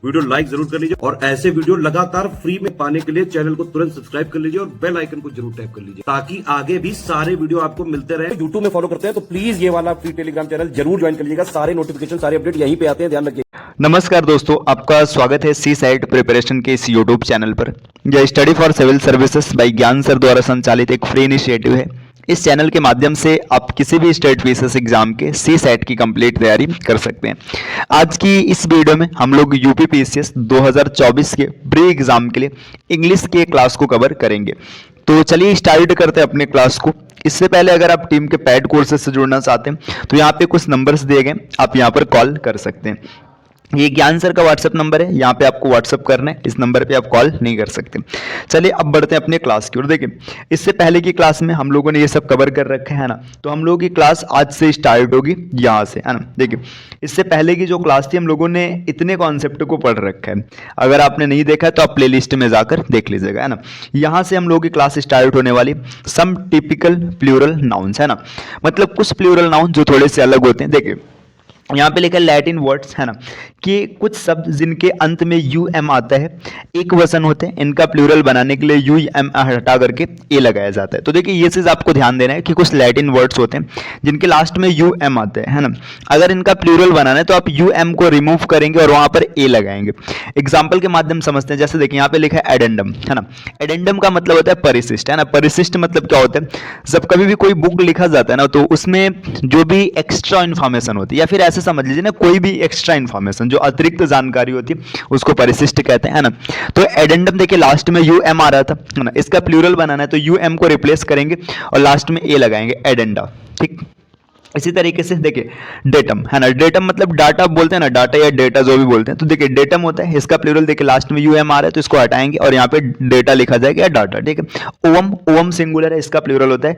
Video like जरूर कर लीजिए और ऐसे वीडियो लगातार फ्री में पाने के लिए चैनल को तुरंत सब्सक्राइब कर लीजिए और बेल आइकन को जरूर टैप कर लीजिए ताकि आगे भी सारे वीडियो आपको मिलते रहे। यूट्यूब में फॉलो करते हैं तो प्लीज ये वाला फ्री टेलीग्राम चैनल जरूर ज्वाइन कर लीजिएगा। सारे नोटिफिकेशन सारे अपडेट यहीं पे आते हैं, ध्यान रखिए। नमस्कार दोस्तों, आपका स्वागत है सी साइट प्रिपरेशन के इस यूट्यूब चैनल पर। यह study for civil services by Gyan sir द्वारा संचालित एक फ्री इनिशिएटिव है। इस चैनल के माध्यम से आप किसी भी स्टेट पीसीएस एग्जाम के सी सेट की कंप्लीट तैयारी कर सकते हैं। आज की इस वीडियो में हम लोग यूपी पीसीएस 2024 के प्री एग्जाम के लिए इंग्लिश के क्लास को कवर करेंगे। तो चलिए स्टार्ट करते हैं अपने क्लास को। इससे पहले अगर आप टीम के पेड कोर्सेज से जुड़ना चाहते हैं तो यहाँ पे कुछ नंबर्स दिए गए, आप यहाँ पर कॉल कर सकते हैं। ये ज्ञान सर का व्हाट्सएप नंबर है, यहाँ पे आपको व्हाट्सएप करना है, इस नंबर पे आप कॉल नहीं कर सकते। चलिए अब बढ़ते हैं अपने क्लास की ओर। देखिए, इससे पहले की क्लास में हम लोगों ने ये सब कवर कर रखा है ना, तो हम लोगों की क्लास आज से स्टार्ट होगी यहाँ से, है ना। देखिए, इससे पहले की जो क्लास थी हम लोगों ने इतने कॉन्सेप्ट को पढ़ रखा है। अगर आपने नहीं देखा है तो आप प्ले लिस्ट में जाकर देख लीजिएगा, है ना। यहाँ से हम लोगों की क्लास स्टार्ट होने वाली सम टिपिकल प्लूरल नाउन्स, है ना, मतलब कुछ प्लूरल नाउन जो थोड़े से अलग होते हैं। देखिए यहाँ पे लिखा है लैटिन वर्ड्स, है ना, कि कुछ शब्द जिनके अंत में यू एम आता है, एक वचन होते हैं, इनका प्लूरल बनाने के लिए यू एम हटा करके ए लगाया जाता है। तो देखिए ये चीज़ आपको ध्यान देना है कि कुछ लैटिन वर्ड्स होते हैं जिनके लास्ट में यू एम आते हैं, है ना। अगर इनका प्लूरल बनाना है तो आप यू एम को रिमूव करेंगे और वहाँ पर ए लगाएंगे। एग्जाम्पल के माध्यम समझते हैं। जैसे देखिए यहाँ पे लिखा है एडेंडम, है ना। एडेंडम का मतलब होता है परिशिष्ट, है ना। परिशिष्ट मतलब क्या होता है, जब कभी भी कोई बुक लिखा जाता है ना तो उसमें जो भी एक्स्ट्रा इन्फॉर्मेशन होती है या फिर ऐसे समझ लीजिए ना, कोई भी एक्स्ट्रा इन्फॉर्मेशन जो अतिरिक्त जानकारी होती है उसको परिशिष्ट कहते हैं, है ना। तो एडेंडम देखिए लास्ट में यू एम आ रहा था, है ना। इसका प्लूरल बनाना है तो यू एम को रिप्लेस करेंगे और लास्ट में ए लगाएंगे, एडेंडा। ठीक, इसी तरीके से देखिए डेटम, है ना। डेटम मतलब डाटा बोलते हैं ना, डाटा या डेटा जो भी बोलते हैं। तो देखिए डेटम होता है, इसका प्लूरल देखिए लास्ट में यू एम आ रहा है तो इसको हटाएंगे और यहाँ पे डेटा लिखा जाएगा या डाटा। ठीक है। ओवम, ओवम सिंगुलर है, इसका प्लूरल होता है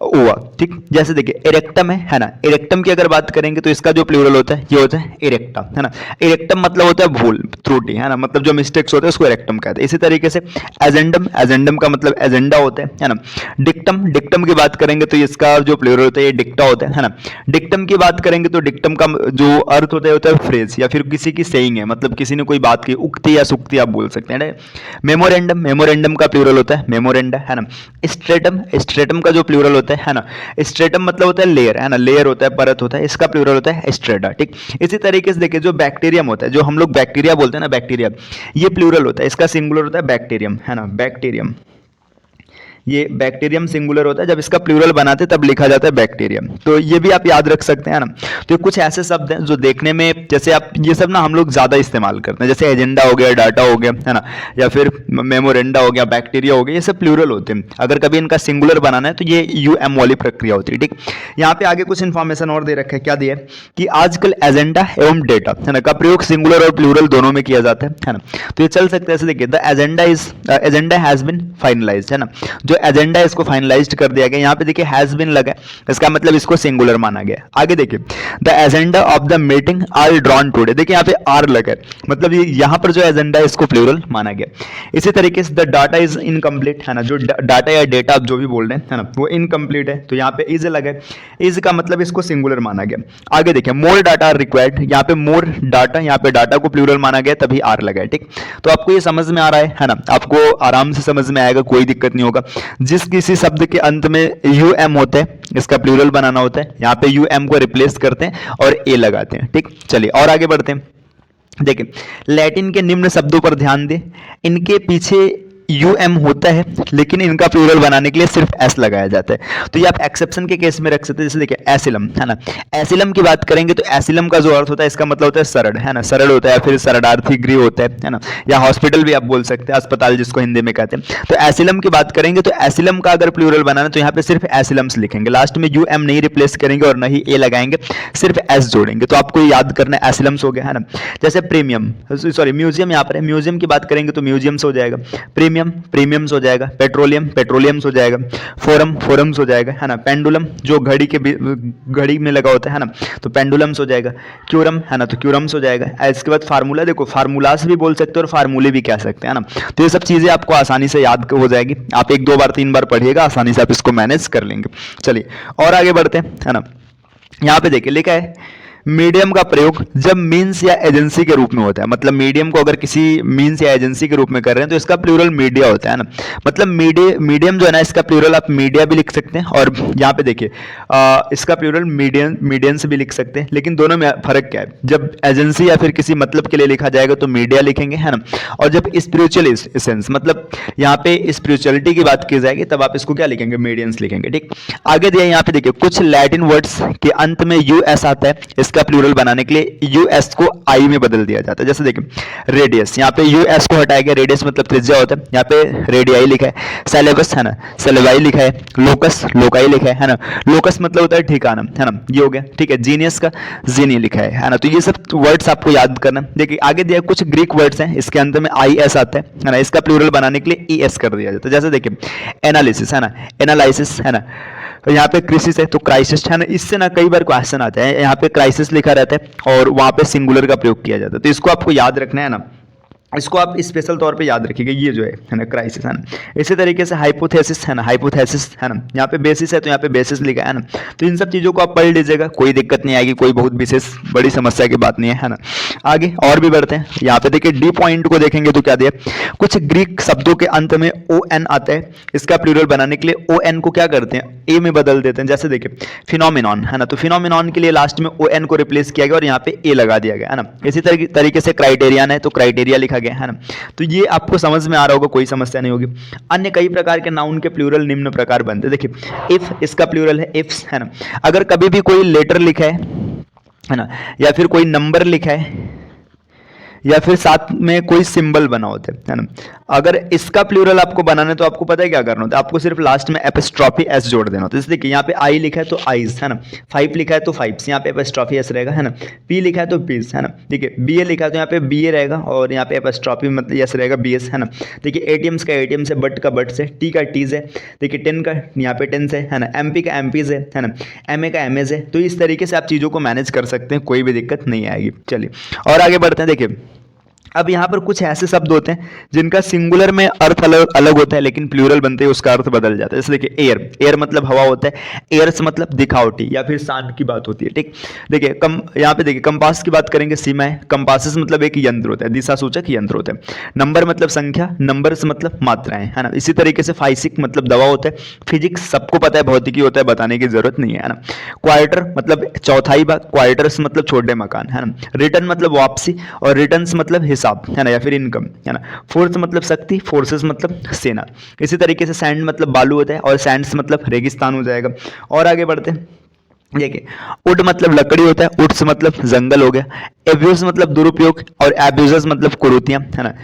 ओवा। ठीक, जैसे देखिए इरेक्टम है ना। इरेक्टम की अगर बात करेंगे तो इसका जो प्लूरल होता है ये होता है इरेक्टा, है ना। इरेक्टम मतलब होता है भूल, त्रुटि, है ना, मतलब जो मिस्टेक्स होते हैं उसको इरेक्टम कहते हैं। इसी तरीके से एजेंडम, एजेंडम का मतलब एजेंडा होता है ना। डिक्टम, डिक्टम की बात करेंगे तो इसका जो प्लूरल होता है ये डिक्टा होता है ना। डिक्टम की बात करेंगे तो डिक्टम का जो अर्थ होता है फ्रेज या फिर किसी की सेइंग है, मतलब किसी ने कोई बात की, उक्ति या सुक्ति आप बोल सकते हैं। मेमोरेंडम, मेमोरेंडम का प्लूरल होता है मेमोरेंडा, है ना। स्ट्रेटम, स्ट्रेटम का जो प्लूरल होता है ना, स्ट्रेटम मतलब होता है लेयर, है ना, लेयर होता है, परत होता है, इसका प्लूरल होता है स्ट्रेटा। ठीक, इसी तरीके से देखिए जो बैक्टीरियम होता है, जो हम लोग बैक्टीरिया बोलते हैं ना, बैक्टीरिया, ये प्लूरल होता है, इसका सिंगुलर होता है बैक्टीरियम, है ना, बैक्टीरियम। ये बैक्टीरियम सिंगुलर होता है, जब इसका प्लूरल बनाते तब लिखा जाता है बैक्टीरियम। तो ये भी आप याद रख सकते हैं ना। तो ये कुछ ऐसे शब्द हैं जो देखने में, जैसे आप ये सब ना हम लोग ज़्यादा इस्तेमाल करते हैं, जैसे एजेंडा हो गया, डाटा हो गया, है ना, या फिर मेमोरेंडा हो गया, बैक्टीरिया हो गया, ये सब प्लूरल होते हैं। अगर कभी इनका सिंगुलर बनाना है तो ये यू एम वाली प्रक्रिया होती है। ठीक, यहाँ पे आगे कुछ इन्फॉर्मेशन और दे रखा है। क्या दिया है कि आजकल एजेंडा एवं डेटा, है ना, का प्रयोग सिंगुलर और प्लूरल दोनों में किया जाता है ना। तो ये चल सकता है। ऐसे देखिए the agenda has been finalised, है ना, जो एजेंडा है इसको फाइनलाइज्ड कर दिया गया। यहाँ पे देखिए हैज बिन लगा है, इसका मतलब इसको सिंगुलर माना गया। आगे देखिए the agenda of the meeting are drawn today, देखिए यहाँ पे आर लगा है, मतलब ये यहाँ पर जो एजेंडा है इसको प्लूरल माना गया। इसी तरीके से द डाटा इज इनकम्प्लीट, है ना, जो डाटा या डेटा आप जो भी बोल रहे हैं, है ना, वो इनकम्प्लीट है, तो यहाँ पे इज लगा है, इज का मतलब इसको सिंगुलर माना गया। आगे देखिए मोर डाटा आर रिक्वायर्ड, यहाँ पे मोर डाटा, यहाँ पे डाटा को प्लूरल माना गया तभी आर लगा है। ठीक, तो आपको ये समझ में आ रहा है ना, आपको आराम से समझ में आएगा, कोई दिक्कत नहीं होगा। जिस किसी शब्द के अंत में यू एम होता है, इसका प्लूरल बनाना होता है, यहाँ पे यू एम को रिप्लेस करते हैं और ए लगाते हैं। ठीक, चलिए और आगे बढ़ते हैं। देखिए लैटिन के निम्न शब्दों पर ध्यान दें, इनके पीछे यू एम होता है लेकिन इनका प्लूरल बनाने के लिए सिर्फ एस लगाया जाता है। तो ये आप एक्सेप्शन के केस में रख सकते हैं। जैसे देखिए एसिलम, है ना, एसिलम की बात करेंगे तो एसिलम का जो अर्थ होता है इसका मतलब होता है सरड़, है ना, सरड़ होता है, फिर सरणार्थी गृह होता है ना, या हॉस्पिटल भी आप बोल सकते हैं, अस्पताल जिसको हिंदी में कहते हैं। तो एसिलम की बात करेंगे तो एसिलम का अगर प्लूरल बनाना तो यहाँ पे सिर्फ एसिलम्स लिखेंगे, लास्ट में यू एम नहीं रिप्लेस करेंगे और नहीं ए लगाएंगे, सिर्फ एस जोड़ेंगे। तो आपको याद करना है एसिलम्स हो गया, है ना। जैसे प्रीमियम, सॉरी म्यूजियम, यहाँ पर म्यूजियम की बात करेंगे तो म्यूजियम्स हो जाएगा, प्रीमियम प्रीमियम्स हो जाएगा, पेट्रोलियम पेट्रोलियम्स हो जाएगा, फोरम फोरम्स हो जाएगा, है ना। पेंडुलम जो घड़ी में लगा होता है ना, तो पेंडुलम्स हो जाएगा। क्यूरम, है ना, तो क्यूरम्स हो जाएगा। इसके बाद फार्मूला, देखो फार्मूलास भी बोल सकते हो और फार्मूले भी कह सकते हैं, है ना। तो ये सब चीजें आपको आसानी से याद हो जाएगी, आप 1-2 बार 3 बार पढ़िएगा, आसानी से आप इसको मैनेज कर लेंगे। चलिए और आगे बढ़ते हैं, है ना। यहाँ पे देखिए लिखा है मीडियम का प्रयोग जब मीन्स या एजेंसी के रूप में होता है, मतलब मीडियम को अगर किसी मीन्स या एजेंसी के रूप में कर रहे हैं तो इसका प्लूरल मीडिया होता है ना। मतलब मीडियम जो है ना, इसका प्लूरल आप मीडिया भी लिख सकते हैं, और यहाँ पे देखिए इसका प्लूरल मीडियंस भी लिख सकते हैं। लेकिन दोनों में फर्क क्या है, जब एजेंसी या फिर किसी मतलब के लिए लिखा जाएगा तो मीडिया लिखेंगे, है ना। और जब स्पिरिचुअल एसेंस, मतलब यहाँ पे स्पिरिचुअलिटी की बात की जाएगी, तब आप इसको क्या लिखेंगे, मीडियंस लिखेंगे। ठीक, आगे दिया यहाँ पे देखिए, कुछ लैटिन वर्ड्स के अंत में यूएस आता है, इसका प्लूरल बनाने के लिए यूएस को आई में बदल दिया जाता है। जैसे देखिए रेडियस, यहाँ पे यूएस को हटाया गया, रेडियस मतलब त्रिज्या होता है, यहाँ पे रेडियाई लिखा है। सेलेबस है ना, सेलेबाई लिखा है। लोकस, लोकाई लिखा है ना। लोकस मतलब होता है ठिकाना, है ना, ये हो गया। ठीक है, जीनियस का जीनी लिखा है ना। तो ये सब वर्ड्स आपको याद करना। देखिए आगे दिया कुछ ग्रीक वर्ड्स हैं, इसके अंत में आई एस आता है ना, इसका प्लूरल बनाने के लिए ई एस कर दिया जाता है। जैसे देखिए एनालिसिस है ना, एनालिसिस है ना, यहाँ पे क्रिसिस है तो क्राइसिस है ना। इससे ना कई बार क्वेश्चन आते हैं, यहाँ पे क्राइसिस लिखा रहता है और वहाँ पे सिंगुलर का प्रयोग किया जाता है, तो इसको आपको याद रखना है ना, इसको आप स्पेशल तौर पे याद रखिएगा, ये जो है ना क्राइसिस, है ना। इसी तरीके से हाइपोथेसिस है ना, हाइपोथेसिस है ना, यहाँ पे बेसिस है तो यहाँ पे बेसिस लिखा है ना। तो इन सब चीज़ों को आप पढ़ लीजिएगा, कोई दिक्कत नहीं आएगी, कोई बहुत विशेष बड़ी समस्या की बात नहीं है ना। आगे और भी बढ़ते हैं, यहाँ पे देखिए डी पॉइंट को देखेंगे तो क्या दिया, कुछ ग्रीक शब्दों के अंत में ओ एन आता है, इसका प्लूरल बनाने के लिए ओ एन को क्या करते हैं, ए में बदल देते हैं। जैसे देखिए फिनोमिनॉन है ना, तो फिनोमिनॉन के लिए लास्ट में ओ एन को रिप्लेस किया गया और यहाँ पे ए लगा दिया गया, है ना। इसी तरीके से क्राइटेरियन है तो क्राइटेरिया लिखा गया, है ना। तो ये आपको समझ में आ रहा होगा, कोई समस्या नहीं होगी। अन्य कई प्रकार के नाउन के प्लूरल निम्न प्रकार बनते हैं। देखिए इफ, इसका प्लूरल है इफ्स, है ना। अगर कभी भी कोई लेटर लिखा है ना, या फिर कोई नंबर लिखा है, या फिर साथ में कोई सिंबल बना होता है ना, अगर इसका प्लूरल आपको बनाना है तो आपको पता है क्या करना होता है, आपको सिर्फ लास्ट में एपिस्ट्रॉफी एस जोड़ देना होता है। जैसे देखिए यहाँ पे आई लिखा है तो आईज, है ना। 5 लिखा है तो 5, यहाँ पे एपिस्ट्रॉफी एस रहेगा, है ना। पी लिखा है तो पीस, है ना। देखिए बी ए लिखा है तो यहाँ पे बी ए रहेगा और यहाँ पे एपिस्ट्रॉफी मतलब एस रहेगा, बी एस, है ना। देखिए एटीएम्स का एटीएम से, बट का बट से, टी का टीज है, देखिए 10 का यहाँ पे 10 से, है ना। एमपी का एमपीज है ना। एमए का एमएज है। तो इस तरीके से आप चीज़ों को मैनेज कर सकते हैं, कोई भी दिक्कत नहीं आएगी। चलिए और आगे बढ़ते हैं। देखिए अब यहाँ पर कुछ ऐसे शब्द होते हैं जिनका सिंगुलर में अर्थ अलग अलग होता है, लेकिन प्लूरल बनते ही उसका अर्थ बदल जाता है। जैसे देखिए एयर, एयर मतलब हवा होता है, एयर्स मतलब दिखावटी या फिर सांड की बात होती है। ठीक, देखिए यहाँ पे देखिए कंपास की बात करेंगे, सीमाएं, कंपासेस मतलब एक यंत्र होता है, दिशा सूचक यंत्र होता है। नंबर मतलब संख्या, नंबर्स मतलब मात्राएं, है ना। इसी तरीके से फाइसिक मतलब दवा होता है, फिजिक्स सबको पता है, भौतिकी होता है, बताने की जरूरत नहीं है ना। क्वार्टर मतलब चौथाई भाग, क्वार्टर्स मतलब छोटे मकान, है ना। रिटर्न मतलब वापसी और रिटर्न्स मतलब हिसाब, है ना, या फिर इनकम, है ना। फोर्स मतलब शक्ति, फोर्सेस मतलब सेना। इसी तरीके से सैंड मतलब बालू होता है और सैंड्स मतलब रेगिस्तान हो जाएगा। और आगे बढ़ते हैं। देखिए वुड मतलब लकड़ी होता है, वुड्स मतलब जंगल हो गया। एब्यूज मतलब दुरुपयोग और एब्यूजर्स मतलब कुरीतियां, है ना।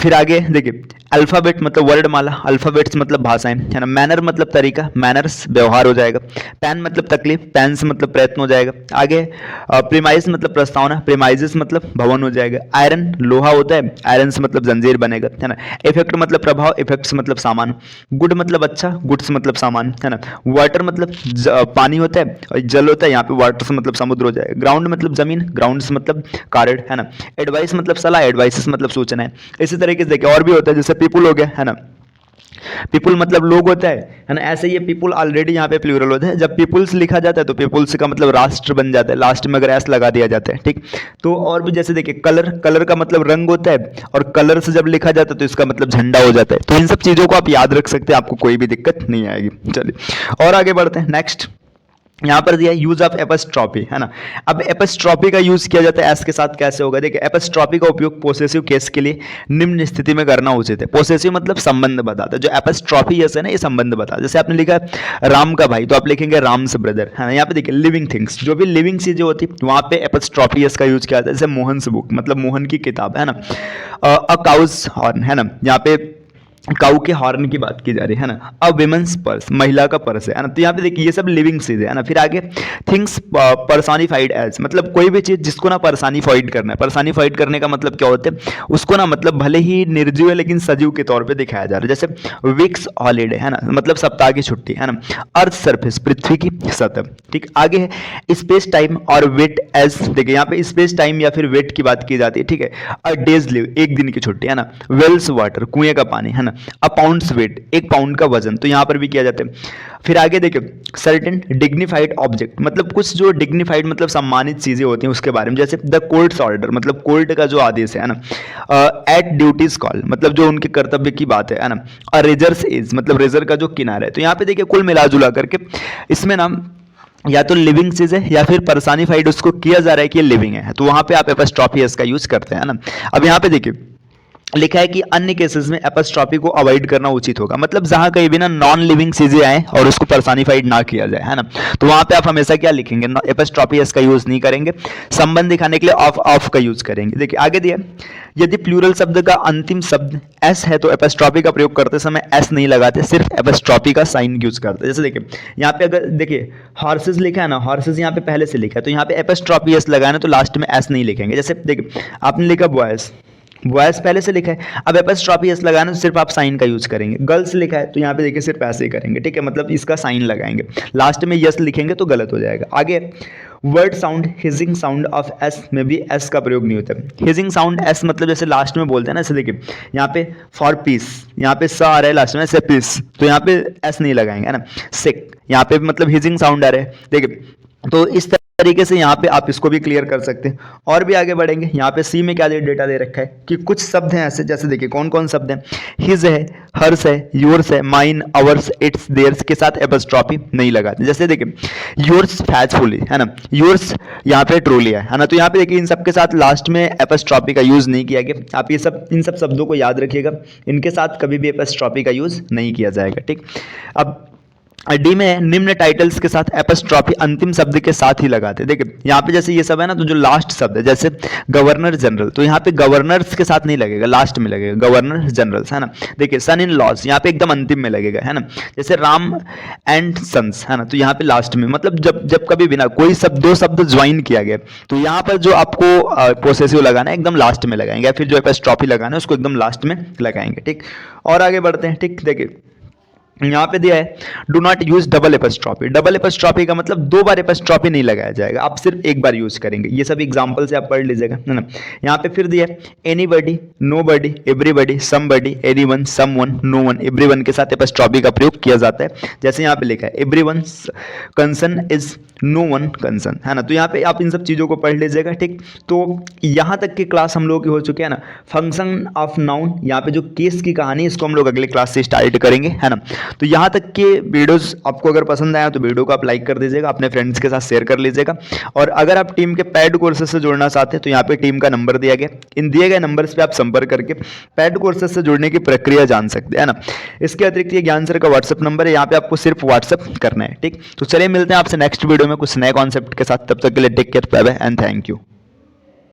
फिर आगे देखिए अल्फाबेट मतलब वर्णमाला, अल्फाबेट्स मतलब भाषाएं, है ना। मैनर मतलब तरीका, मैनर्स व्यवहार हो जाएगा। पैन मतलब तकलीफ, पैंस मतलब प्रयत्न हो जाएगा। आगे प्रीमाइस मतलब प्रस्तावना, प्रीमाइजेस मतलब भवन हो जाएगा। आयरन लोहा होता है, आयरन से मतलब जंजीर बनेगा, है ना। इफेक्ट मतलब प्रभाव, इफेक्ट्स मतलब सामान। गुड मतलब अच्छा, गुड्स मतलब सामान, है ना। वाटर मतलब पानी होता है और जल होता है, यहाँ पे वाटर मतलब समुद्र हो जाएगा। ग्राउंड मतलब जमीन, ग्राउंड्स मतलब कारण, है ना। एडवाइस मतलब सलाह, एडवाइसेस मतलब सूचना है। इसी तरीके से देखिए और भी होता है, जैसे पीपुल हो गया, है ना। पीपुल मतलब लोग होता है ना। ऐसे ये पीपुल ऑलरेडी यहाँ पे प्लूरल होता है, जब पीपुल्स लिखा जाता है तो पीपुल्स का मतलब राष्ट्र बन जाता है, लास्ट में अगर एस लगा दिया जाता है। ठीक, तो और भी जैसे देखिए कलर, कलर का मतलब रंग होता है और कलर से जब लिखा जाता है तो इसका मतलब झंडा हो जाता है। तो इन सब चीजों को आप याद रख सकते हैं, आपको कोई भी दिक्कत नहीं आएगी। चलिए और आगे बढ़ते हैं। नेक्स्ट यहाँ पर दिया यूज ऑफ एपस्ट्रॉपी, है ना। अब एपस्ट्रॉपी का यूज किया जाता है एस के साथ, कैसे होगा देखिए। एपस्ट्रॉपी का उपयोग पोसेसिव केस के लिए निम्न स्थिति में करना उचित है। पोसेसिव मतलब संबंध बताता है, जो एपस्ट्रॉपी है ना, ये संबंध बताता है। जैसे आपने लिखा है राम का भाई, तो आप लिखेंगे राम्स ब्रदर, है ना। यहाँ पे देखिए लिविंग थिंग्स, जो भी लिविंग चीजें होती है वहां पे एपस्ट्रॉपी एस का यूज किया जाता है। जैसे मोहन्स बुक मतलब मोहन की किताब, है ना। अ काउज हॉर्न, है ना, यहाँ पे काऊ के हॉर्न की बात की जा रही है ना। अ विमेंस पर्स, महिला का पर्स है ना। तो यहाँ पे देखिए ये सब लिविंग चीज है ना। फिर आगे थिंग्स पर्सोनिफाइड एज, मतलब कोई भी चीज जिसको ना पर्सोनिफाइड करना है। पर्सोनिफाइड करने का मतलब क्या होता है, उसको ना मतलब भले ही निर्जीव है लेकिन सजीव के तौर पे दिखाया जा रहा है। जैसे वीक्स हॉलीडे, है ना, मतलब सप्ताह की छुट्टी, है ना। अर्थ सरफेस, पृथ्वी की सतह। ठीक, आगे है स्पेस टाइम और वेट एज, देखिए यहाँ पे स्पेस टाइम या फिर वेट की बात की जाती है। ठीक है, अ डेज लिव, एक दिन की छुट्टी, है ना। वेल्स वाटर, कुएं का पानी, है ना। अ पाउंड्स वेट, 1 पाउंड का वजन, तो यहाँ पर भी किया जाता है। फिर आगे देखिए सर्टेन डिग्निफाइड ऑब्जेक्ट, मतलब कुछ जो डिग्निफाइड मतलब सम्मानित चीजें होती हैं उसके बारे में, जैसे द कोर्ट्स ऑर्डर, मतलब कोर्ट का जो आदेश है ना, एट ड्यूटीज कॉल, मतलब जो उनके कर्तव्य की बात है ना, और रेजर्स एज, मतलब रेजर का जो किनारा है। तो यहाँ पे देखिए कुल मिला जुला करके इसमें ना या तो लिविंग चीज है या फिर पर्सनिफाइड उसको किया जा रहा है कि ये लिविंग है, तो वहां पे आप एपस्ट्रॉफी एस का यूज करते हैं ना। अब यहाँ पे देखिए लिखा है कि अन्य केसेस में एपस्ट्रॉफी को अवॉइड करना उचित होगा, मतलब जहां कहीं भी ना नॉन लिविंग चीजें आए और उसको पर्सनिफाइड ना किया जाए, है ना, तो वहां पे आप हमेशा क्या लिखेंगे, एपस्ट्रॉफी एस का यूज नहीं करेंगे, संबंध दिखाने के लिए ऑफ ऑफ का यूज करेंगे। देखिए आगे दिया, यदि प्लूरल शब्द का अंतिम शब्द एस है तो एपस्ट्रॉफी का प्रयोग करते समय एस नहीं लगाते, सिर्फ एपस्ट्रॉफी का साइन यूज करते हैं। जैसे देखिए यहाँ पे अगर देखिए हॉर्सेस लिखा है ना, हॉर्सेस यहाँ पे पहले से लिखा है, तो यहाँ पे एपस्ट्रॉफी एस लगाना, तो लास्ट में एस नहीं लिखेंगे। जैसे देखिए आपने लिखा बॉयज, बॉयज पहले से लिखा है, अब एपस्ट्रॉफी एस लगाना तो सिर्फ आप साइन का यूज करेंगे। गर्ल्स लिखा है तो यहाँ पे देखिए सिर्फ ऐसे ही करेंगे, ठीक है, मतलब इसका साइन लगाएंगे, लास्ट में यस लिखेंगे तो गलत हो जाएगा। आगे word sound hissing sound of S में भी एस का प्रयोग नहीं होता। हिजिंग साउंड एस मतलब जैसे लास्ट में बोलते हैं ना, जैसे देखिए यहाँ पे फॉर पीस, यहाँ पे स आ रहा है लास्ट में, ऐसे पीस, तो यहाँ पे एस नहीं लगाएंगे, है ना। सिक, यहाँ पे मतलब हिजिंग साउंड आ रहा है, देखिए, तो इस तरीके से यहाँ पे आप इसको भी क्लियर कर सकते हैं। और भी आगे बढ़ेंगे, यहाँ पे सी में क्या डेटा दे रखा है कि कुछ शब्द हैं ऐसे, जैसे देखिए कौन कौन शब्द हैं, हिज है, हर्स है, योर्स है, माइन, अवर्स, इट्स, देयर्स के साथ एपस्ट्रॉफी नहीं लगाते। जैसे देखिए योर्स फैचफुली, है ना, योर्स यहाँ पे ट्रूली है ना, तो यहाँ पे देखिए इन सब के साथ लास्ट में एपस्ट्रॉफी का यूज नहीं किया गया। आप ये सब इन सब शब्दों को याद रखिएगा, इनके साथ कभी भी एपस्ट्रॉफी का यूज नहीं किया जाएगा, ठीक। अब डी में निम्न टाइटल्स के साथ एपस्ट्रॉफी अंतिम शब्द के साथ ही लगाते हैं। देखिए यहाँ पे जैसे ये सब है ना, तो जो लास्ट शब्द है जैसे गवर्नर जनरल, तो यहाँ पे गवर्नर्स के साथ नहीं लगेगा, लास्ट में लगेगा गवर्नर जनरल्स, है ना। देखिए सन इन लॉज यहाँ पे एकदम अंतिम में लगेगा, है ना। जैसे राम एंड सन्स, है ना, तो यहाँ पे लास्ट में, मतलब जब कभी भी ना कोई शब्द दो शब्द ज्वाइन किया गया तो यहाँ पर जो आपको पोसेसिव लगाना है एकदम लास्ट में लगाएंगे, या फिर जो एपस्ट्रॉफी लगाना है उसको एकदम लास्ट में लगाएंगे, ठीक। और आगे बढ़ते हैं, ठीक। देखिए यहाँ पे दिया है do not use double apostrophe. Double apostrophe का मतलब 2 बार एपस्ट्रॉफी नहीं लगाया जाएगा, आप सिर्फ 1 बार यूज करेंगे। ये सब एग्जांपल से आप पढ़ लीजिएगा, है ना। यहाँ पे फिर दिया है anybody, nobody, everybody, somebody, anyone, someone, known, everyone के साथ एपस्ट्रॉफी का प्रयोग किया जाता है। जैसे यहाँ पे लिखा है everyone concern is no one concern, है ना, तो यहाँ पे आप इन सब चीज़ों को पढ़ लीजिएगा, ठीक। तो यहाँ तक की क्लास हम लोग की हो चुकी है ना। फंक्शन ऑफ नाउन, यहाँ पे जो केस की कहानी, इसको हम लोग अगले क्लास से स्टार्ट करेंगे, है ना। तो यहाँ तक के वीडियोस आपको अगर पसंद आया तो वीडियो को आप लाइक कर दीजिएगा, अपने फ्रेंड्स के साथ शेयर कर लीजिएगा। और अगर आप टीम के पेड कोर्सेज से जुड़ना चाहते हैं तो यहाँ पे टीम का नंबर दिया गया, इन दिए गए नंबर्स पे आप संपर्क करके पेड कोर्सेज से जुड़ने की प्रक्रिया जान सकते हैं ना। इसके अतिरिक्त ये ज्ञान सर का व्हाट्सएप नंबर है, यहाँ पे आपको सिर्फ व्हाट्सएप करना है, ठीक। तो चलिए मिलते हैं आपसे नेक्स्ट वीडियो में कुछ नए कॉन्सेप्ट के साथ, तब तक के लिए take care, bye bye and thank you.